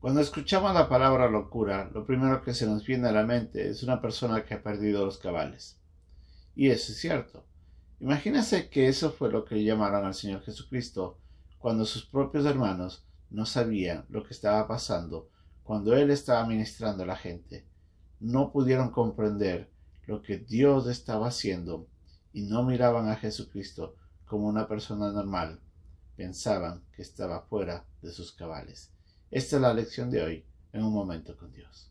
Cuando escuchamos la palabra locura, lo primero que se nos viene a la mente es una persona que ha perdido los cabales. Y eso es cierto. Imagínense que eso fue lo que llamaron al Señor Jesucristo cuando sus propios hermanos no sabían lo que estaba pasando, cuando Él estaba ministrando a la gente. No pudieron comprender lo que Dios estaba haciendo y no miraban a Jesucristo como una persona normal. Pensaban que estaba fuera de sus cabales. Esta es la lección de hoy en un momento con Dios.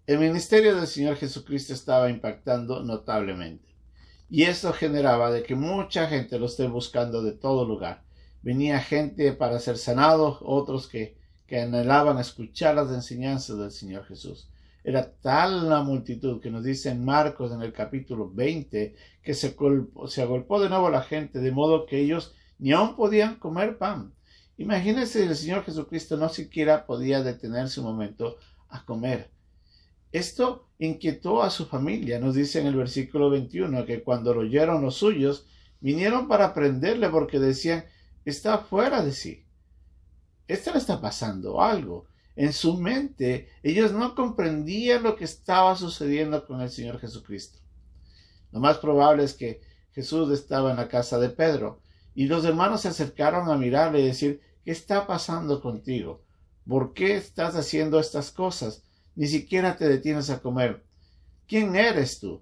El ministerio del Señor Jesucristo estaba impactando notablemente. Y esto generaba de que mucha gente lo esté buscando de todo lugar. Venía gente para ser sanados, otros que anhelaban escuchar las enseñanzas del Señor Jesús. Era tal la multitud que nos dice en Marcos en el capítulo 20 que se agolpó de nuevo la gente, de modo que ellos ni aún podían comer pan. Imagínense, el Señor Jesucristo no siquiera podía detenerse un momento a comer. Esto inquietó a su familia. Nos dice en el versículo 21 que cuando lo oyeron los suyos, vinieron para prenderle porque decían, está fuera de sí. Esto le está pasando algo. En su mente, ellos no comprendían lo que estaba sucediendo con el Señor Jesucristo. Lo más probable es que Jesús estaba en la casa de Pedro y los hermanos se acercaron a mirarle y decir, ¿qué está pasando contigo? ¿Por qué estás haciendo estas cosas? Ni siquiera te detienes a comer. ¿Quién eres tú?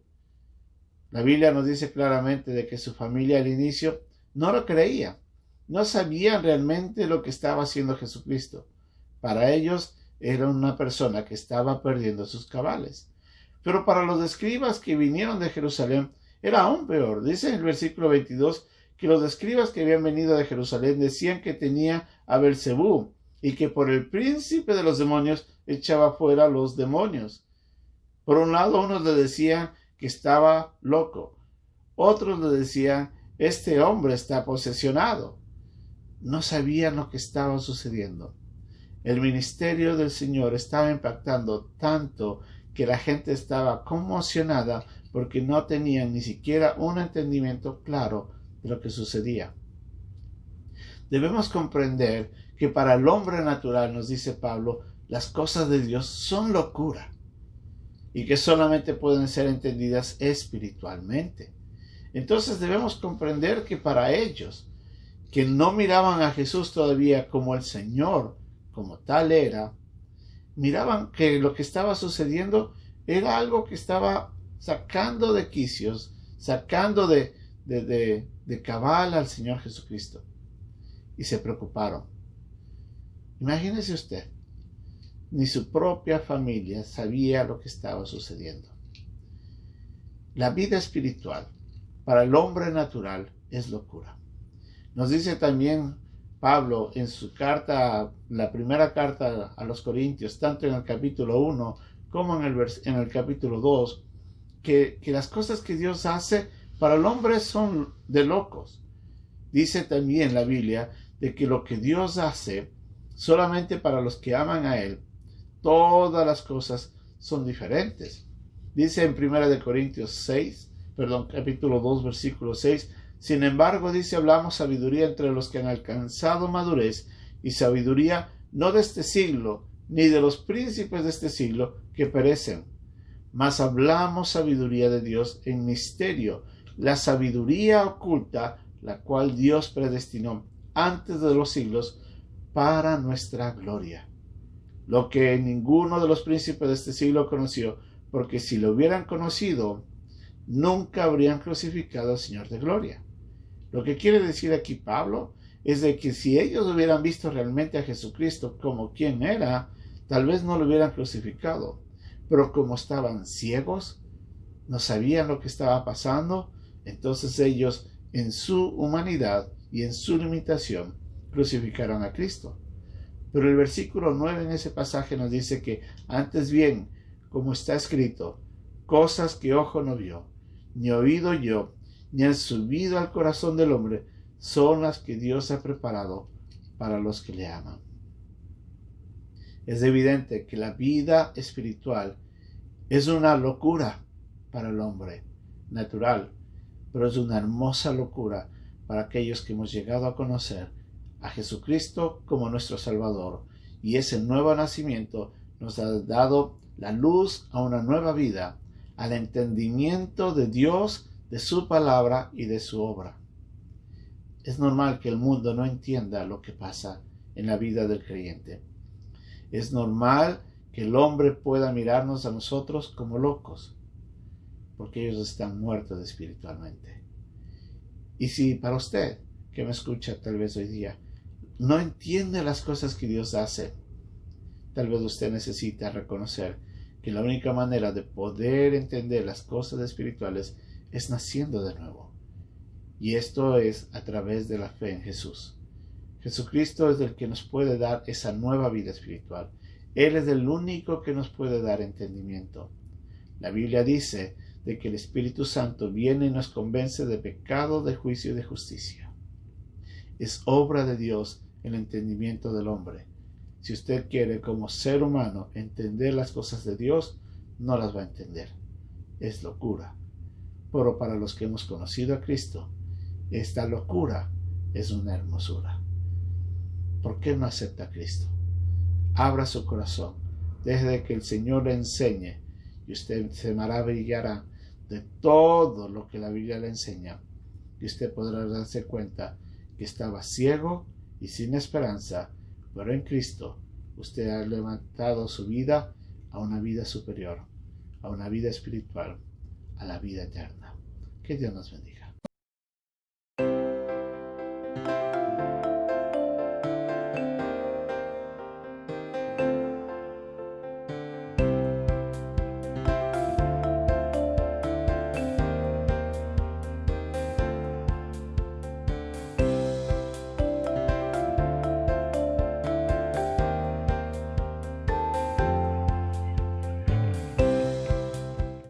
La Biblia nos dice claramente de que su familia al inicio no lo creía. No sabían realmente lo que estaba haciendo Jesucristo. Para ellos era una persona que estaba perdiendo sus cabales. Pero para los escribas que vinieron de Jerusalén era aún peor. Dice en el versículo 22 que los escribas que habían venido de Jerusalén decían que tenía a Belcebú y que por el príncipe de los demonios echaba fuera los demonios. Por un lado, unos le decían que estaba loco. Otros le decían, este hombre está posesionado. No sabían lo que estaba sucediendo. El ministerio del Señor estaba impactando tanto que la gente estaba conmocionada porque no tenían ni siquiera un entendimiento claro de lo que sucedía. Debemos comprender que para el hombre natural, nos dice Pablo, las cosas de Dios son locura y que solamente pueden ser entendidas espiritualmente. Entonces debemos comprender que para ellos, que no miraban a Jesús todavía como el Señor, como tal era, miraban que lo que estaba sucediendo era algo que estaba sacando de quicios, sacando de cabal al Señor Jesucristo. Y se preocuparon. Imagínese usted, ni su propia familia sabía lo que estaba sucediendo. La vida espiritual para el hombre natural es locura. Nos dice también Pablo en su carta, la primera carta a los Corintios, tanto en el capítulo 1 como en el capítulo 2, que las cosas que Dios hace para el hombre son de locos. Dice también la Biblia de que lo que Dios hace solamente para los que aman a Él, todas las cosas son diferentes. Dice en 1 Corintios capítulo 2, versículo 6, sin embargo, dice, hablamos sabiduría entre los que han alcanzado madurez, y sabiduría no de este siglo, ni de los príncipes de este siglo que perecen, mas hablamos sabiduría de Dios en misterio, la sabiduría oculta, la cual Dios predestinó antes de los siglos para nuestra gloria. Lo que ninguno de los príncipes de este siglo conoció, porque si lo hubieran conocido, nunca habrían crucificado al Señor de gloria. Lo que quiere decir aquí Pablo es de que si ellos hubieran visto realmente a Jesucristo como quien era, tal vez no lo hubieran crucificado. Pero como estaban ciegos, no sabían lo que estaba pasando, entonces ellos en su humanidad y en su limitación crucificaron a Cristo. Pero el versículo 9 en ese pasaje nos dice que antes bien, como está escrito, cosas que ojo no vio, ni oído yo, ni han subido al corazón del hombre, son las que Dios ha preparado para los que le aman. Es evidente que la vida espiritual es una locura para el hombre. natural, pero es una hermosa locura para aquellos que hemos llegado a conocer a Jesucristo como nuestro Salvador, y ese nuevo nacimiento nos ha dado la luz a una nueva vida, al entendimiento de Dios, de su palabra y de su obra. Es normal que el mundo no entienda lo que pasa en la vida del creyente. Es normal que el hombre pueda mirarnos a nosotros como locos, porque ellos están muertos espiritualmente. Y si para usted, que me escucha tal vez hoy día, no entiende las cosas que Dios hace, tal vez usted necesita reconocer que la única manera de poder entender las cosas espirituales es naciendo de nuevo. Y esto es a través de la fe en Jesús. Jesucristo es el que nos puede dar esa nueva vida espiritual. Él es el único que nos puede dar entendimiento. La Biblia dice de que el Espíritu Santo viene y nos convence de pecado, de juicio y de justicia. Es obra de Dios el entendimiento del hombre. Si usted quiere como ser humano entender las cosas de Dios, no las va a entender. Es locura. Pero para los que hemos conocido a Cristo, esta locura es una hermosura. ¿Por qué no acepta a Cristo? Abra su corazón. Deje que el Señor le enseñe y usted se maravillará de todo lo que la Biblia le enseña. Y usted podrá darse cuenta que estaba ciego y sin esperanza, pero en Cristo usted ha levantado su vida a una vida superior, a una vida espiritual, a la vida eterna. Que Dios nos bendiga.